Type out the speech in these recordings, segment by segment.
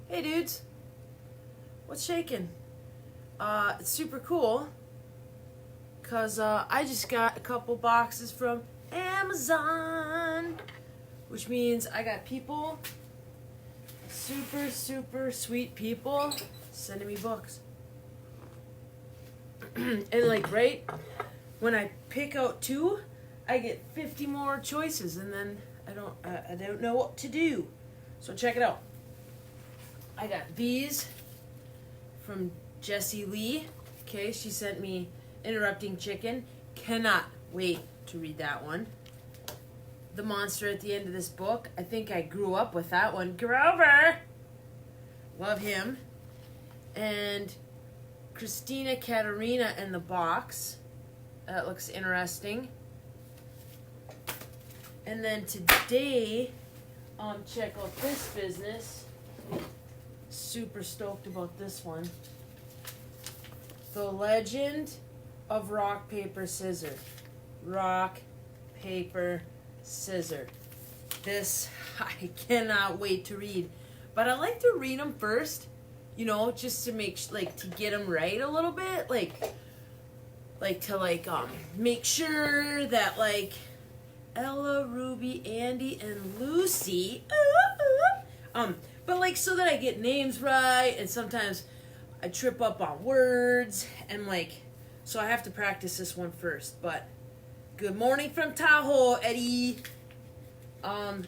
Hey dudes, what's shaking? It's super cool because I just got a couple boxes from Amazon, which means I got people, super sweet people, sending me books. And like right when I pick out two, I get 50 more choices, and then I don't know what to do. So check it out. I got these from Jessie Lee. Okay, she sent me Interrupting Chicken. Cannot wait to read that one. The monster at the end of this book. I think I grew up with that one. Grover! Love him. And Christina Katerina and the Box. That looks interesting. And then today, check out this business. Super stoked about this one. The Legend of Rock, Paper, Scissors. Rock, Paper, Scissors. This, I cannot wait to read. But I like to read them first, you know, just to make, to get them right a little bit. Make sure that, Ella, Ruby, Andy, and Lucy, but so that I get names right, and sometimes I trip up on words, and so I have to practice this one first. But good morning from Tahoe, Eddie.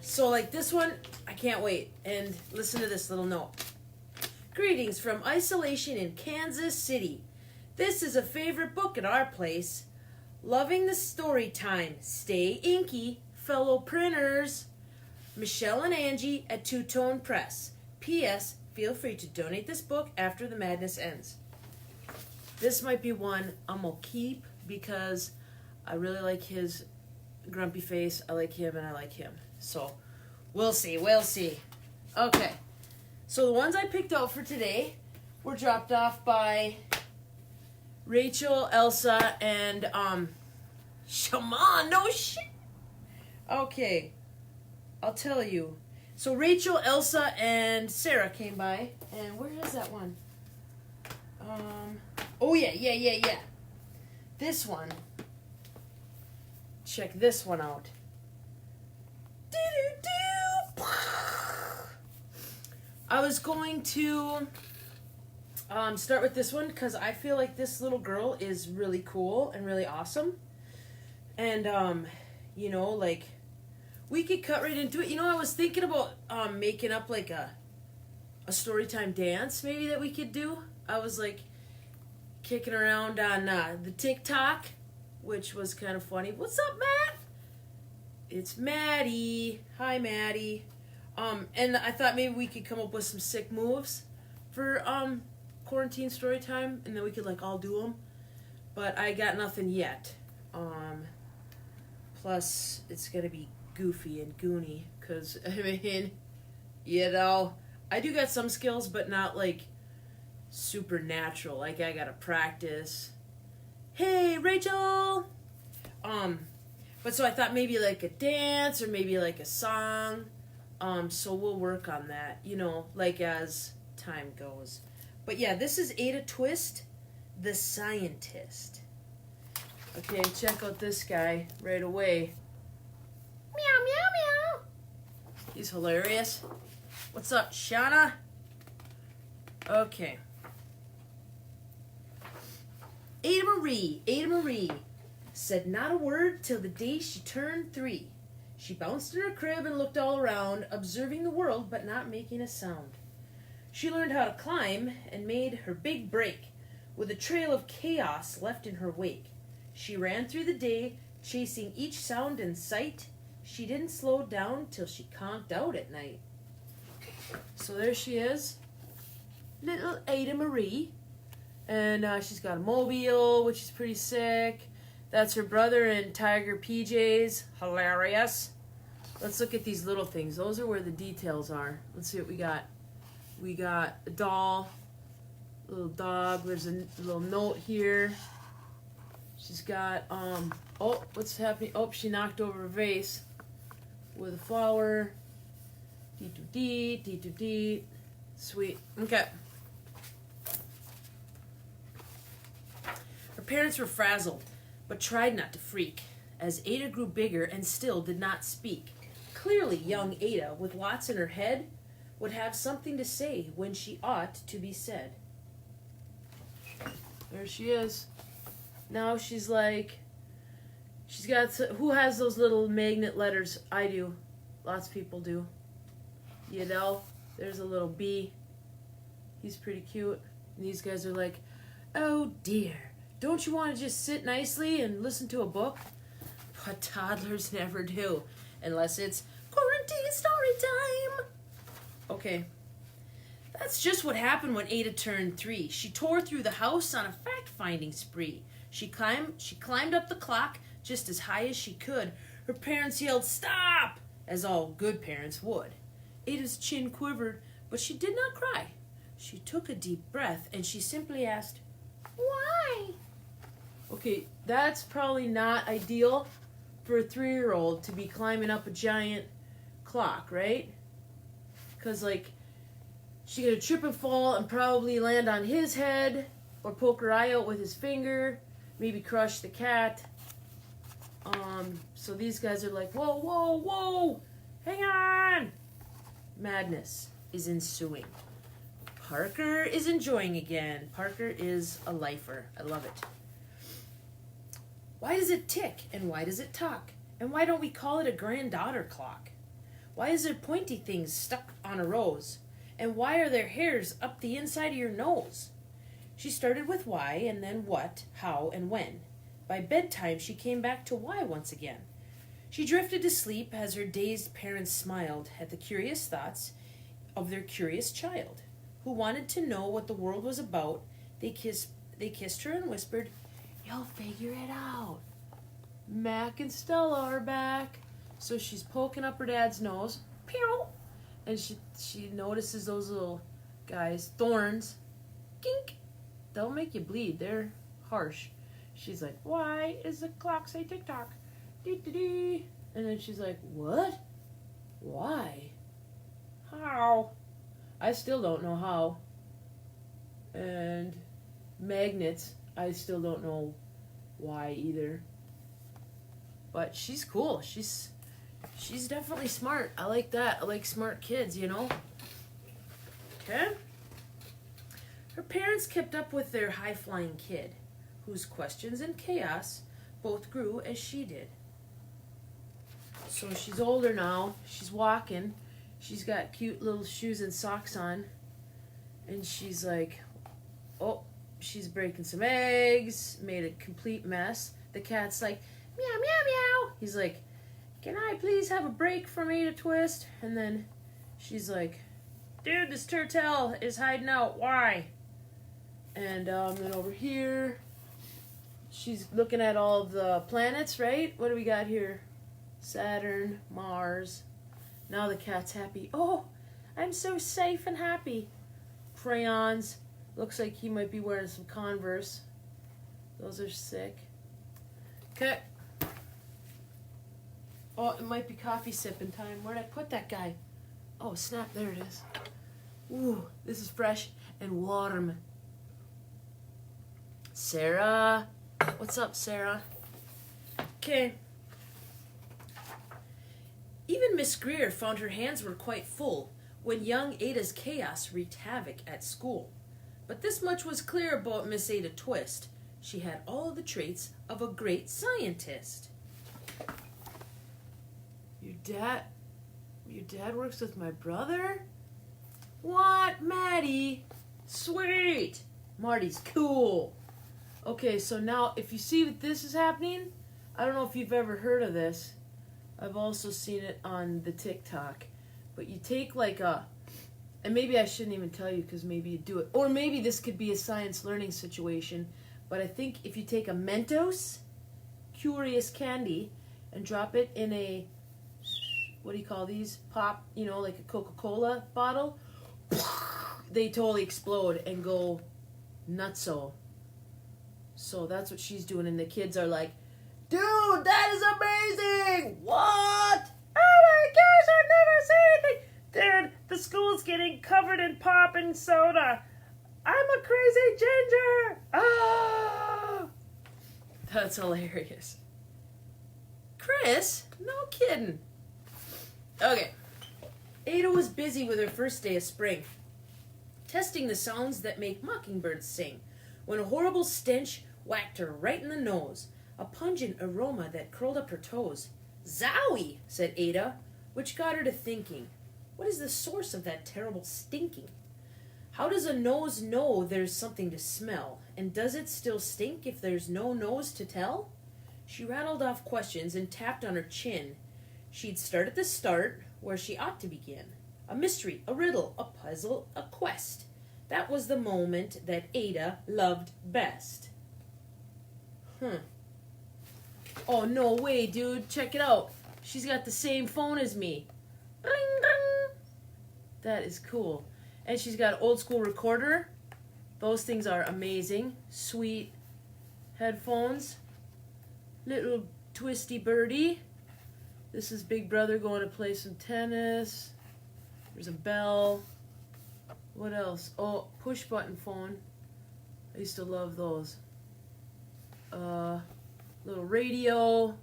So this one, I can't wait. And listen to this little note. Greetings from isolation in Kansas City. This is a favorite book at our place. Loving the story time. Stay inky, fellow printers. Michelle and Angie at Two Tone Press. P.S. Feel free to donate this book after the madness ends. This might be one I'm going to keep because I really like his grumpy face. I like him and I like him. So, we'll see. Okay. So the ones I picked out for today were dropped off by Rachel, Elsa, and Shaman. No shit. Okay. I'll tell you. So Rachel, Elsa, and Sarah came by. And where is that one? Oh yeah. This one. Check this one out. I was going to start with this one because I feel like this little girl is really cool and really awesome. And, we could cut right into it. I was thinking about making up a Storytime dance maybe that we could do. I was kicking around on the TikTok, which was kind of funny. What's up, Matt? It's Maddie. Hi, Maddie. And I thought maybe we could come up with some sick moves for quarantine story time, and then we could all do them. But I got nothing yet. Plus, it's gonna be goofy and goony, because I do got some skills, but not supernatural. I gotta practice. Hey, Rachel. But so I thought maybe a dance or maybe a song. So we'll work on that, as time goes. But yeah, this is Ada Twist, the scientist. Okay, check out this guy right away. Meow, meow, meow. He's hilarious. What's up, Shauna? Okay. Ada Marie said not a word till the day she turned 3. She bounced in her crib and looked all around, observing the world but not making a sound. She learned how to climb and made her big break, with a trail of chaos left in her wake. She ran through the day, chasing each sound and sight. She didn't slow down till she conked out at night. So there she is, little Ada Marie. And she's got a mobile, which is pretty sick. That's her brother in tiger PJs. Hilarious. Let's look at these little things. Those are where the details are. Let's see what we got. We got a doll, a little dog. There's a little note here. She's got, what's happening? Oh, she knocked over a vase with a flower. Dee-doo-dee, dee-doo-dee. Sweet. Okay. Her parents were frazzled, but tried not to freak, as Ada grew bigger and still did not speak. Clearly, young Ada, with lots in her head, would have something to say when she ought to be said. There she is. Now she's like, she's got, who has those little magnet letters? I do. Lots of people do. You know, there's a little B. He's pretty cute. And these guys are like, oh dear, don't you want to just sit nicely and listen to a book? But toddlers never do, unless it's quarantine story time. Okay. That's just what happened when Ada turned 3. She tore through the house on a fact-finding spree. She climbed up the clock just as high as she could. Her parents yelled, "Stop!" as all good parents would. Ada's chin quivered, but she did not cry. She took a deep breath, and she simply asked, "Why?" Okay, that's probably not ideal for a 3-year-old to be climbing up a giant clock, right? Because, like, she could trip and fall and probably land on his head or poke her eye out with his finger, maybe crush the cat. So these guys are like, whoa, whoa, whoa, hang on. Madness is ensuing. Parker is enjoying again. Parker is a lifer. I love it. Why does it tick and why does it talk? And why don't we call it a granddaughter clock? Why is there pointy things stuck on a rose? And why are there hairs up the inside of your nose? She started with why, and then what, how, and when. By bedtime, she came back to why once again. She drifted to sleep as her dazed parents smiled at the curious thoughts of their curious child, who wanted to know what the world was about. They kissed her and whispered, "You'll figure it out." Mac and Stella are back. So she's poking up her dad's nose. Pew! And she notices those little guys, thorns. Gink! They'll make you bleed. They're harsh. She's like, "Why is the clock say tick-tock? Dee-dee-dee." And then she's like, "What? Why? How?" I still don't know how. And magnets, I still don't know why either. But she's cool. She's definitely smart. I like that. I like smart kids, you know? Okay? Her parents kept up with their high-flying kid, whose questions and chaos both grew as she did. So she's older now. She's walking. She's got cute little shoes and socks on. And she's like, oh, she's breaking some eggs, made a complete mess. The cat's like, meow, meow, meow. He's like, "Can I please have a break from Ada Twist?" And then she's like, "Dude, this turtle is hiding out. Why?" And then over here, she's looking at all of the planets, right? What do we got here? Saturn, Mars. Now the cat's happy. "Oh, I'm so safe and happy." Crayons. Looks like he might be wearing some Converse. Those are sick. Okay. Oh, it might be coffee sipping time. Where'd I put that guy? Oh, snap. There it is. Ooh, this is fresh and warm. Sarah. What's up, Sarah? Okay. Even Miss Greer found her hands were quite full when young Ada's chaos wreaked havoc at school. But this much was clear about Miss Ada Twist. She had all the traits of a great scientist. Your dad works with my brother? What, Maddie? Sweet! Marty's cool. Okay, so now if you see that this is happening, I don't know if you've ever heard of this. I've also seen it on the TikTok. But you take like and maybe I shouldn't even tell you because maybe you do it. Or maybe this could be a science learning situation. But I think if you take a Mentos Curious Candy and drop it in a, what do you call these? Pop, you know, like a Coca-Cola bottle, they totally explode and go nutso. So that's what she's doing. And the kids are like, "Dude, that is amazing! What? Oh my gosh, I've never seen anything! Dude, The school's getting covered in pop and soda. I'm a crazy ginger. Ah! That's hilarious. Chris? No kidding. Okay. Ada was busy with her first day of spring, testing the sounds that make mockingbirds sing, when a horrible stench whacked her right in the nose, a pungent aroma that curled up her toes. Zowie, said Ada, which got her to thinking. What is the source of that terrible stinking? How does a nose know there's something to smell? And does it still stink if there's no nose to tell? She rattled off questions and tapped on her chin. She'd start at the start, where she ought to begin. A mystery, a riddle, a puzzle, a quest. That was the moment that Ada loved best. Oh, no way, dude. Check it out. She's got the same phone as me. Ring, ring. That is cool. And she's got an old school recorder. Those things are amazing. Sweet headphones. Little twisty birdie. This is Big Brother going to play some tennis. There's a bell. What else? Oh, push button phone. I used to love those. Little radio.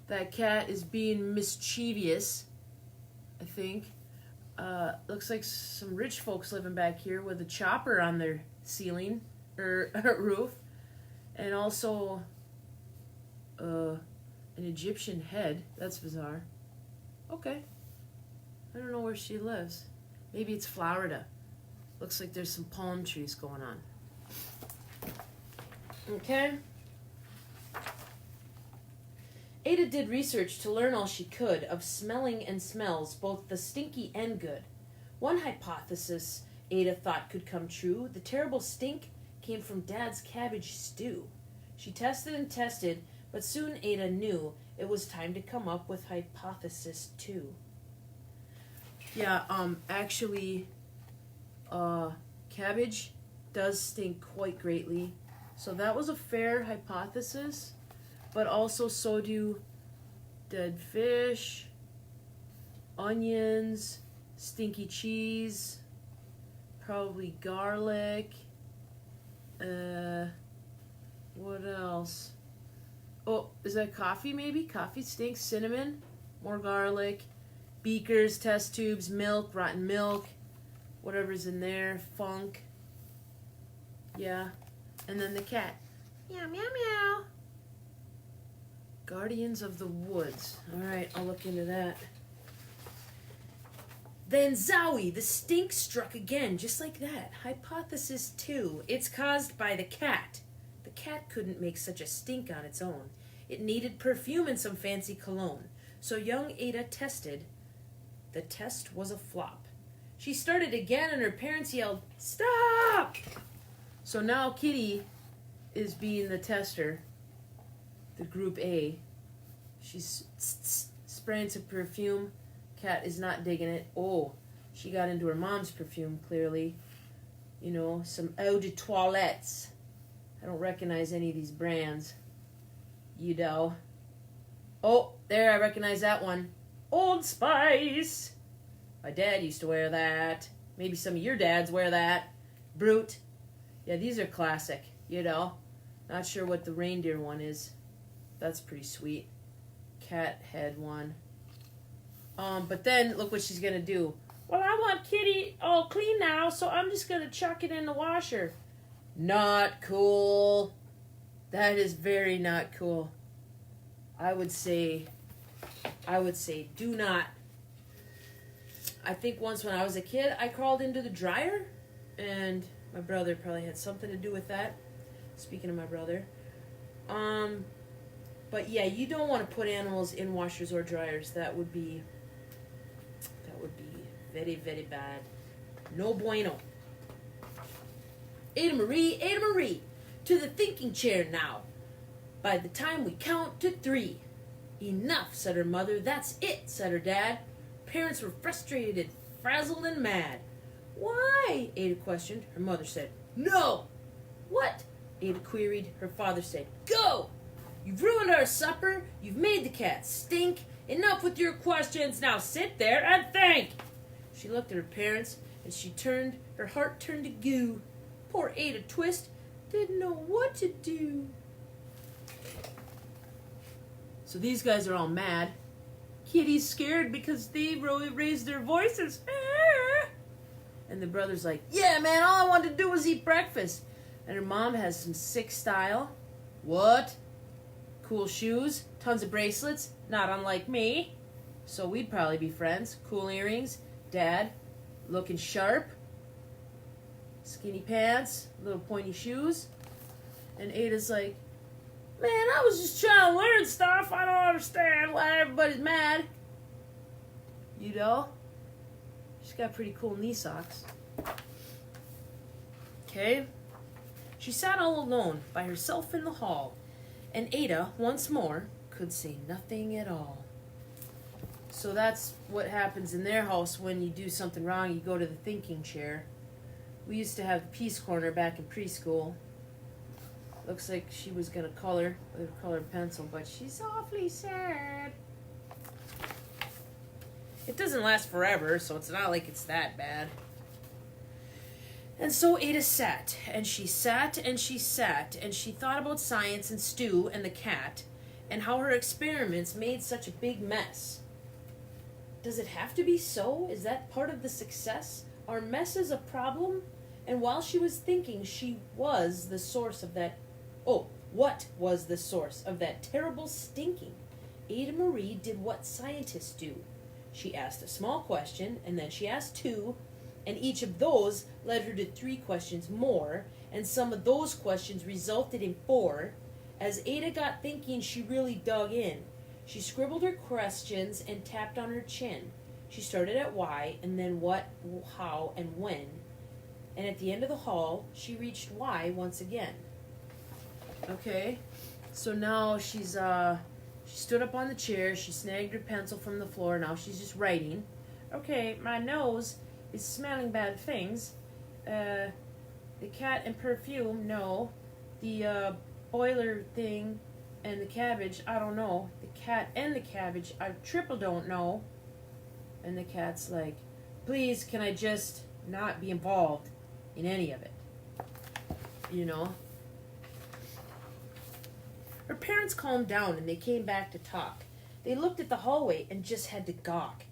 That cat is being mischievous, I think. Looks like some rich folks living back here with a chopper on their ceiling or roof, and also an Egyptian head. That's bizarre. Okay, I don't know where she lives. Maybe it's Florida. Looks like there's some palm trees going on. Okay. Ada did research to learn all she could of smelling and smells, both the stinky and good. One hypothesis Ada thought could come true: the terrible stink came from Dad's cabbage stew. She tested and tested, but soon Ada knew it was time to come up with hypothesis 2. Yeah, actually, cabbage does stink quite greatly, so that was a fair hypothesis. But also so do dead fish, onions, stinky cheese, probably garlic. What else? Oh, is that coffee maybe? Coffee stinks. Cinnamon, more garlic, beakers, test tubes, milk, rotten milk, whatever's in there, funk. Yeah. And then the cat. Meow, meow, meow. Guardians of the Woods. Alright, I'll look into that. Then zowie, the stink struck again, just like that. Hypothesis 2. It's caused by the cat. The cat couldn't make such a stink on its own. It needed perfume and some fancy cologne. So young Ada tested. The test was a flop. She started again and her parents yelled, "Stop!" So now Kitty is being the tester. The group A. She's spraying some perfume. Cat is not digging it. Oh, she got into her mom's perfume, clearly. You know, some eau de toilettes. I don't recognize any of these brands. You know. Oh, there, I recognize that one. Old Spice. My dad used to wear that. Maybe some of your dads wear that. Brute. Yeah, these are classic, you know. Not sure what the reindeer one is. That's pretty sweet. Cat head one. But then look what she's gonna do. Well, I want Kitty all clean now, so I'm just gonna chuck it in the washer. Not cool. That is very not cool. I would say do not. I think once when I was a kid, I crawled into the dryer, and my brother probably had something to do with that. Speaking of my brother. But yeah, you don't want to put animals in washers or dryers. That would be very, very bad. No bueno. Ada Marie, to the thinking chair now. By the time we count to 3. Enough, said her mother. That's it, said her dad. Parents were frustrated, frazzled, and mad. Why? Ada questioned. Her mother said, no. What? Ada queried. Her father said, go. You've ruined our supper. You've made the cat stink. Enough with your questions. Now sit there and think. She looked at her parents, and her heart turned to goo. Poor Ada Twist didn't know what to do. So these guys are all mad. Kitty's scared because they really raised their voices. And the brother's like, yeah, man, all I wanted to do was eat breakfast. And her mom has some sick style. What? Cool shoes, tons of bracelets, not unlike me. So we'd probably be friends. Cool earrings, dad, looking sharp. Skinny pants, little pointy shoes. And Ada's like, man, I was just trying to learn stuff. I don't understand why everybody's mad. You know? She's got pretty cool knee socks. Okay? She sat all alone by herself in the hall, and Ada, once more, could say nothing at all. So that's what happens in their house when you do something wrong. You go to the thinking chair. We used to have the Peace Corner back in preschool. Looks like she was going to color with a colored pencil, but she's awfully sad. It doesn't last forever, so it's not like it's that bad. And so Ada sat, and she sat, and she sat, and she thought about science and Stu and the cat, and how her experiments made such a big mess. Does it have to be so? Is that part of the success? Are messes a problem? And while she was thinking, she was the source of that... Oh, what was the source of that terrible stinking? Ada Marie did what scientists do. She asked a small question, and then she asked two, and each of those led her to 3 questions more, and some of those questions resulted in 4. As Ada got thinking, she really dug in. She scribbled her questions and tapped on her chin. She started at why, and then what, how, and when. And at the end of the hall, she reached why once again. Okay, so now she stood up on the chair, she snagged her pencil from the floor, now she's just writing. Okay, my nose is smelling bad things. The cat and perfume, no. The boiler thing and the cabbage, I don't know. The cat and the cabbage, I triple don't know. And the cat's like, please, can I just not be involved in any of it? You know? Her parents calmed down and they came back to talk. They looked at the hallway and just had to gawk.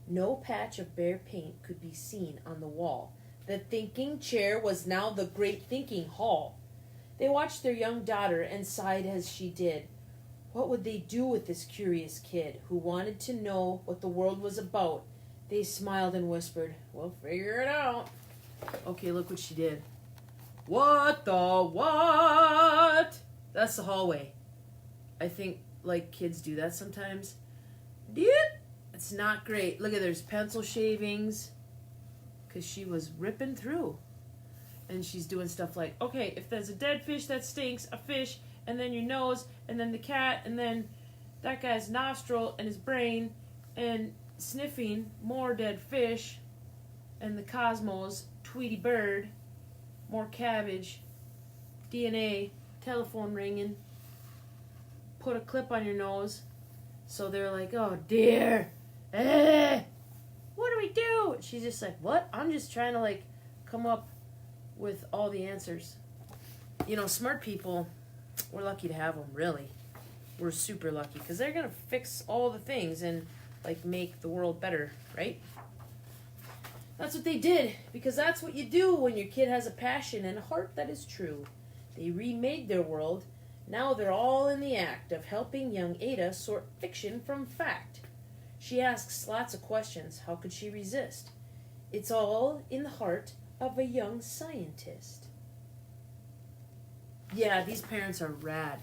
No patch of bare paint could be seen on the wall. The thinking chair was now the great thinking hall. They watched their young daughter and sighed as she did. What would they do with this curious kid who wanted to know what the world was about? They smiled and whispered, we'll figure it out. Okay, look what she did. What the what? That's the hallway. I think, like, kids do that sometimes. It's not great. Look at there's pencil shavings. Because she was ripping through. And she's doing stuff like, okay, if there's a dead fish that stinks, a fish, and then your nose, and then the cat, and then that guy's nostril and his brain, and sniffing more dead fish, and the cosmos, Tweety Bird, more cabbage, DNA, telephone ringing, put a clip on your nose. So they're like, oh dear, what do we do? She's just like, what? I'm just trying to like come up with all the answers. You know, smart people, we're lucky to have them, really. We're super lucky because they're going to fix all the things and like make the world better, right? That's what they did, because that's what you do when your kid has a passion and a heart that is true. They remade their world. Now they're all in the act of helping young Ada sort fiction from fact. She asks lots of questions. How could she resist? It's all in the heart of a young scientist. Yeah, these parents are rad.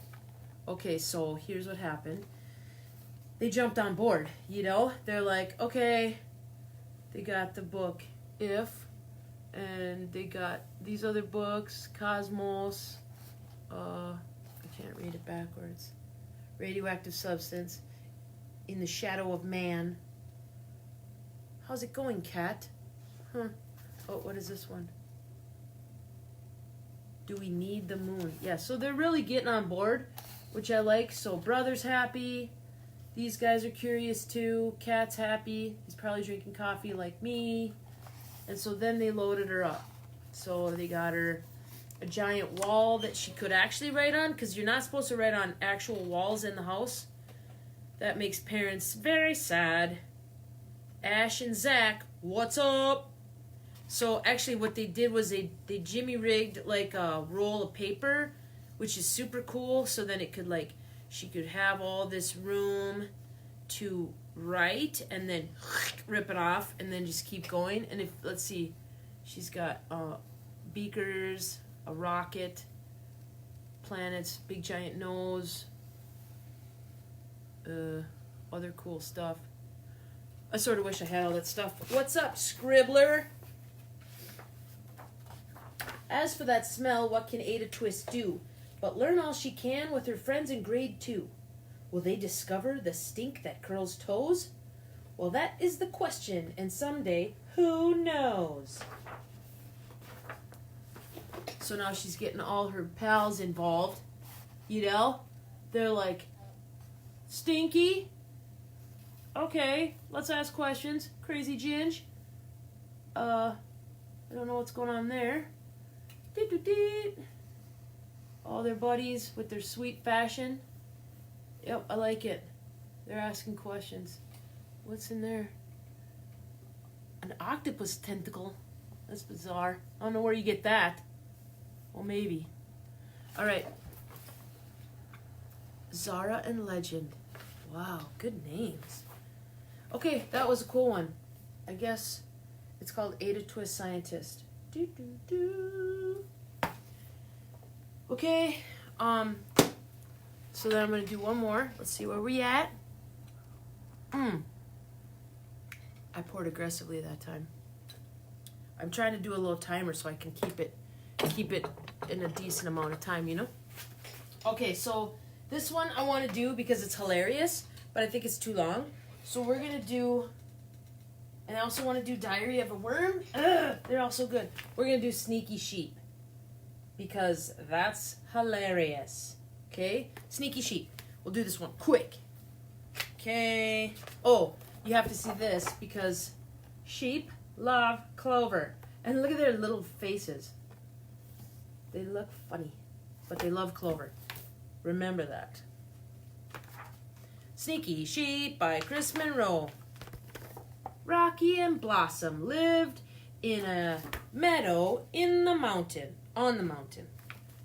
Okay, so here's what happened. They jumped on board, you know? They're like, okay, they got the book If, and they got these other books, Cosmos, I can't read it backwards, Radioactive Substance, In the Shadow of Man. How's it going, cat? Oh, what is this one? Do we need the moon? Yeah, so they're really getting on board, which I like. So brother's happy. These guys are curious too. Cat's happy. He's probably drinking coffee like me. And so then they loaded her up. So they got her a giant wall that she could actually write on, because you're not supposed to write on actual walls in the house. That makes parents very sad. Ash and Zach, what's up? So actually what they did was they jimmy rigged like a roll of paper, which is super cool. So then it could like, she could have all this room to write and then rip it off and then just keep going. And if, let's see, she's got beakers, a rocket, planets, big giant nose, other cool stuff. I sort of wish I had all that stuff. What's up, Scribbler? As for that smell, what can Ada Twist do? But learn all she can with her friends in grade 2. Will they discover the stink that curls toes? Well, that is the question, and someday, who knows? So now she's getting all her pals involved. You know? They're like, Stinky? Okay, let's ask questions. Crazy Ginge? I don't know what's going on there. All their buddies with their sweet fashion. Yep, I like it. They're asking questions. What's in there? An octopus tentacle. That's bizarre. I don't know where you get that. Well, maybe. Alright. Zara and Legend. Wow, good names. Okay, that was a cool one. I guess it's called Ada Twist Scientist. Okay, so then I'm going to do one more. Let's see where we at. I poured aggressively that time. I'm trying to do a little timer so I can keep it in a decent amount of time, you know? Okay, so this one I want to do because it's hilarious, but I think it's too long. So we're going to do, and I also want to do Diary of a Worm. Ugh, they're all so good. We're going to do Sneaky Sheep because that's hilarious. Okay? Sneaky Sheep. We'll do this one quick. Okay. Oh, you have to see this because sheep love clover. And look at their little faces. They look funny, but they love clover. Remember that. Sneaky Sheep by Chris Monroe. Rocky and Blossom lived in a meadow in the mountain, on the mountain.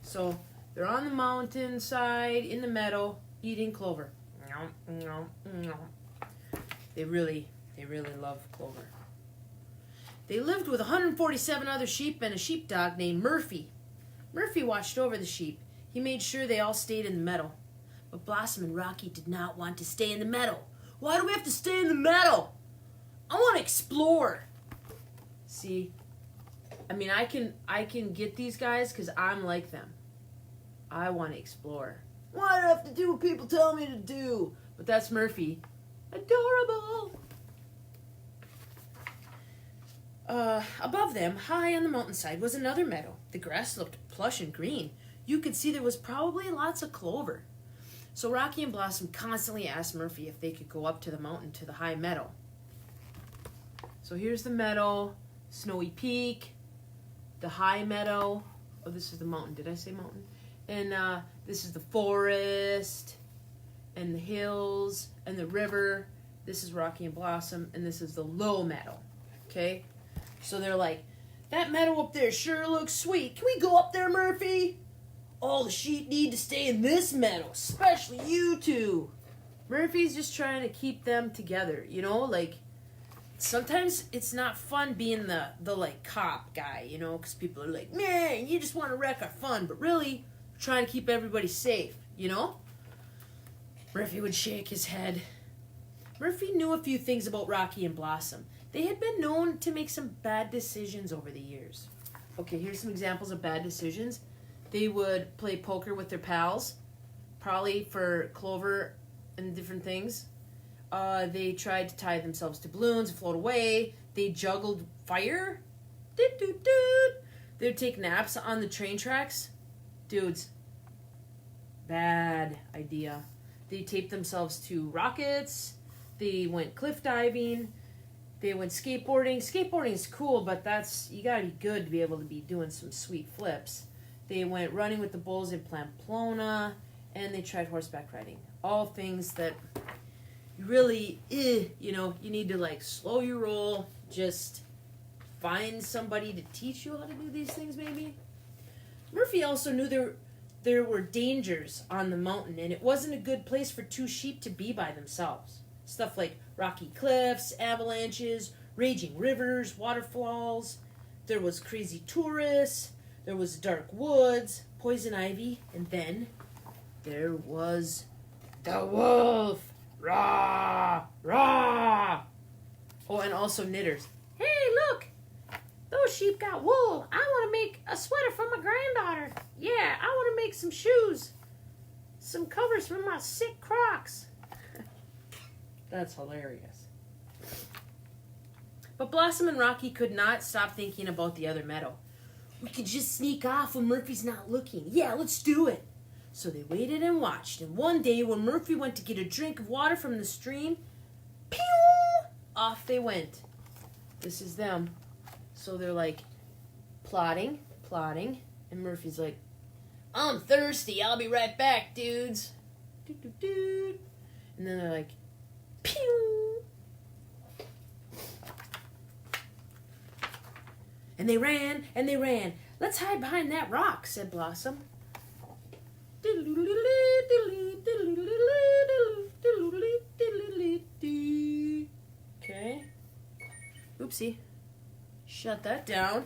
So they're on the mountainside in the meadow eating clover. They really love clover. They lived with 147 other sheep and a sheepdog named Murphy. Murphy watched over the sheep. He made sure they all stayed in the meadow. But Blossom and Rocky did not want to stay in the meadow. Why do we have to stay in the meadow? I want to explore. See, I mean, I can get these guys because I'm like them. I want to explore. Why do I have to do what people tell me to do? But that's Murphy. Adorable. Above them, high on the mountainside, was another meadow. The grass looked plush and green. You could see there was probably lots of clover. So Rocky and Blossom constantly asked Murphy if they could go up to the mountain to the high meadow. So here's the meadow, Snowy Peak, the high meadow. Oh, this is the mountain. Did I say mountain? And this is the forest, and the hills, and the river. This is Rocky and Blossom, and this is the low meadow. Okay? So they're like, that meadow up there sure looks sweet. Can we go up there, Murphy? All the sheep need to stay in this meadow, especially you two. Murphy's just trying to keep them together, you know? Like, sometimes it's not fun being the like, cop guy, you know? Because people are like, man, you just want to wreck our fun. But really, we're trying to keep everybody safe, you know? Murphy would shake his head. Murphy knew a few things about Rocky and Blossom. They had been known to make some bad decisions over the years. Okay, here's some examples of bad decisions. They would play poker with their pals, probably for clover and different things. They tried to tie themselves to balloons and float away. They juggled fire. They would take naps on the train tracks. Dudes, bad idea. They taped themselves to rockets. They went cliff diving. They went skateboarding. Skateboarding is cool, but you gotta be good to be able to be doing some sweet flips. They went running with the bulls in Pamplona, and they tried horseback riding. All things that really, you need to like slow your roll. Just find somebody to teach you how to do these things, maybe. Murphy also knew there were dangers on the mountain, and it wasn't a good place for two sheep to be by themselves. Stuff like rocky cliffs, avalanches, raging rivers, waterfalls. There was crazy tourists. There was dark woods, poison ivy, and then there was the wolf. Rah! Rah! Oh, and also knitters. Hey, look! Those sheep got wool. I want to make a sweater for my granddaughter. Yeah, I want to make some shoes. Some covers for my sick Crocs. That's hilarious. But Blossom and Rocky could not stop thinking about the other meadow. We could just sneak off when Murphy's not looking. Yeah, let's do it. So they waited and watched, and one day when Murphy went to get a drink of water from the stream, pew! Off they went. This is them. So they're like plotting, and Murphy's like, I'm thirsty, I'll be right back, dudes. Doot. And then they're like, pew! And they ran. Let's hide behind that rock, said Blossom. Okay. Oopsie. Shut that down.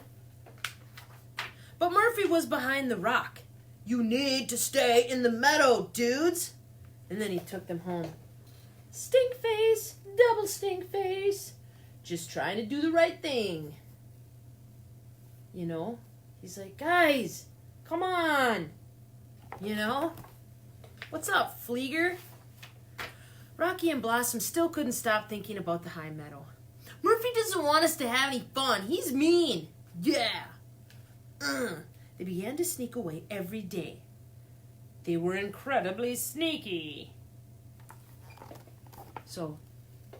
But Murphy was behind the rock. You need to stay in the meadow, dudes. And then he took them home. Stink face, double stink face. Just trying to do the right thing. You know? He's like, guys, come on. You know? What's up, Fleeger? Rocky and Blossom still couldn't stop thinking about the high meadow. Murphy doesn't want us to have any fun. He's mean. Yeah. They began to sneak away every day. They were incredibly sneaky. So,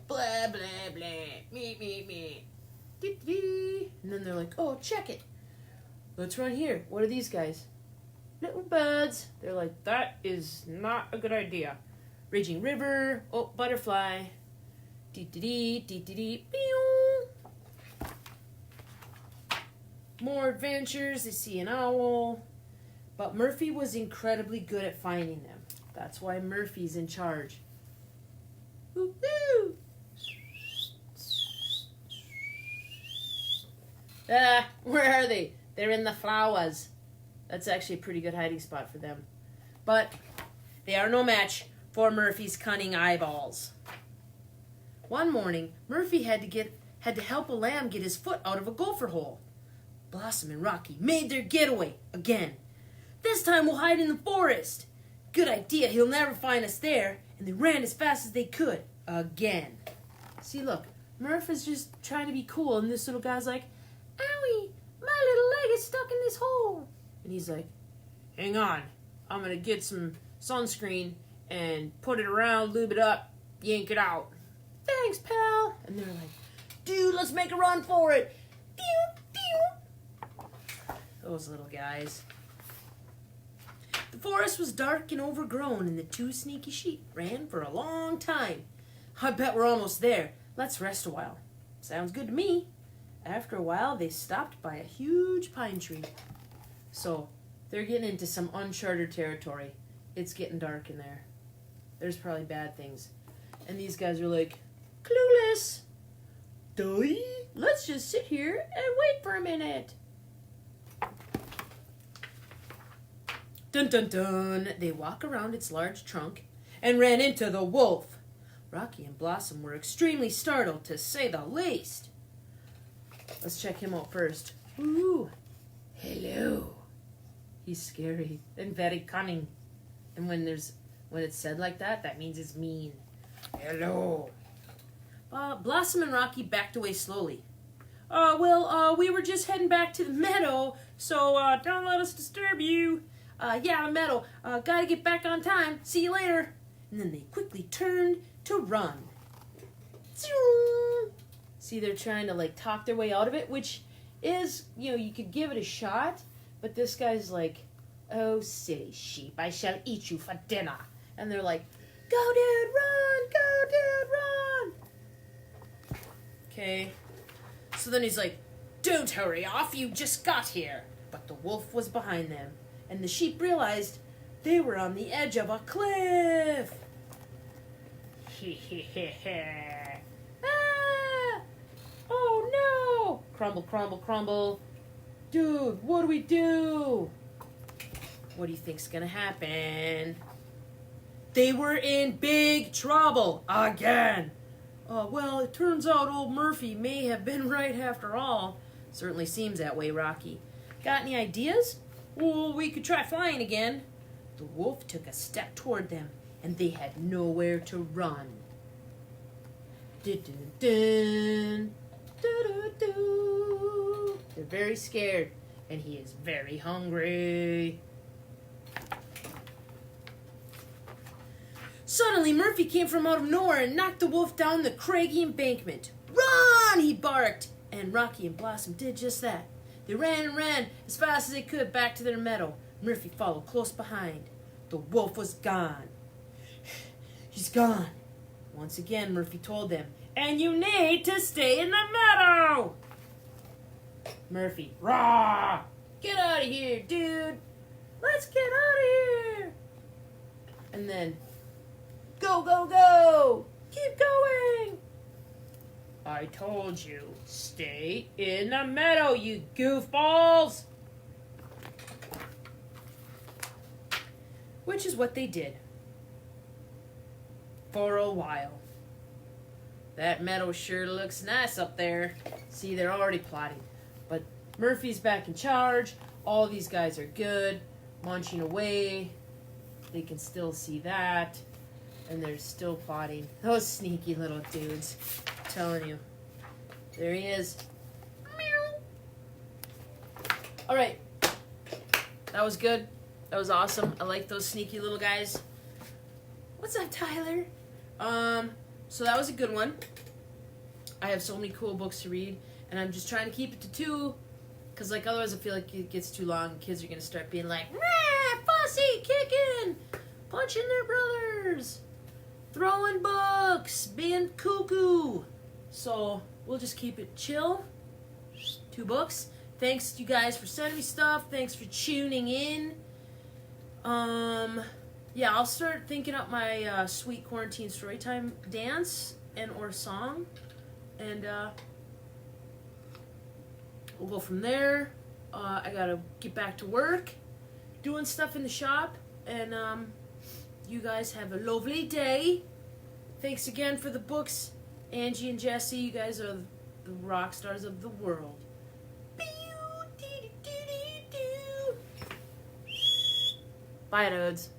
blah, blah, blah, me. And then they're like, oh, check it. Let's run here. What are these guys? Little buds. They're like, that is not a good idea. Raging river. Oh, butterfly. Dee-dee-dee. Pew. More adventures. They see an owl. But Murphy was incredibly good at finding them. That's why Murphy's in charge. Woo-hoo! Where are they? They're in the flowers. That's actually a pretty good hiding spot for them. But they are no match for Murphy's cunning eyeballs. One morning, Murphy had to help a lamb get his foot out of a gopher hole. Blossom and Rocky made their getaway again. This time we'll hide in the forest. Good idea, he'll never find us there. And they ran as fast as they could again. See, look, Murph is just trying to be cool, and this little guy's like, owie, my little leg is stuck in this hole. And he's like, hang on, I'm going to get some sunscreen and put it around, lube it up, yank it out. Thanks, pal. And they're like, dude, let's make a run for it. Those little guys. The forest was dark and overgrown, and the two sneaky sheep ran for a long time. I bet we're almost there. Let's rest a while. Sounds good to me. After a while, they stopped by a huge pine tree. So, they're getting into some uncharted territory. It's getting dark in there. There's probably bad things. And these guys are like, clueless. Die? Let's just sit here and wait for a minute. Dun dun dun. They walk around its large trunk and ran into the wolf. Rocky and Blossom were extremely startled, to say the least. Let's check him out first. Ooh. Hello. He's scary and very cunning. And when it's said like that, that means it's mean. Hello. Blossom and Rocky backed away slowly. We were just heading back to the meadow, so don't let us disturb you. Yeah, the meadow. Gotta get back on time. See you later. and then they quickly turned to run. See, they're trying to like talk their way out of it, which is, you could give it a shot, but this guy's like, "Oh, silly sheep, I shall eat you for dinner." And they're like, "Go, dude, run! Go, dude, run!" Okay. So then he's like, "Don't hurry off, you just got here." But the wolf was behind them, and the sheep realized they were on the edge of a cliff. Ah! Oh no! Crumble, crumble, crumble. Dude, what do we do? What do you think's gonna happen? They were in big trouble again. Well, it turns out old Murphy may have been right after all. Certainly seems that way, Rocky. Got any ideas? Well, we could try flying again. The wolf took a step toward them, and they had nowhere to run. Dun-dun-dun. Do-do-do. They're very scared, and he is very hungry. Suddenly, Murphy came from out of nowhere and knocked the wolf down the craggy embankment. "Run!" he barked, and Rocky and Blossom did just that. They ran and ran as fast as they could back to their meadow. Murphy followed close behind. The wolf was gone. "He's gone." Once again, Murphy told them, "And you need to stay in the meadow." Murphy, "Rah! Get out of here, dude. Let's get out of here." And then, "Go, go, go! Keep going!" "I told you, stay in the meadow, you goofballs!" Which is what they did. For a while. That meadow sure looks nice up there. See, they're already plotting. But Murphy's back in charge. All these guys are good. Munching away. They can still see that. And they're still plotting. Those sneaky little dudes. I'm telling you. There he is. Meow. Alright. That was good. That was awesome. I like those sneaky little guys. What's up, Tyler? So that was a good one. I have so many cool books to read, and I'm just trying to keep it to 2, because like otherwise I feel like it gets too long. Kids are gonna start being like, "Rah, fussy, kicking, punching their brothers, throwing books, being cuckoo." So we'll just keep it chill. 2 books. Thanks to you guys for sending me stuff. Thanks for tuning in. Yeah, I'll start thinking up my sweet quarantine storytime dance and or song, and we'll go from there. I gotta get back to work, doing stuff in the shop, and you guys have a lovely day. Thanks again for the books, Angie and Jesse. You guys are the rock stars of the world. Bye, dudes.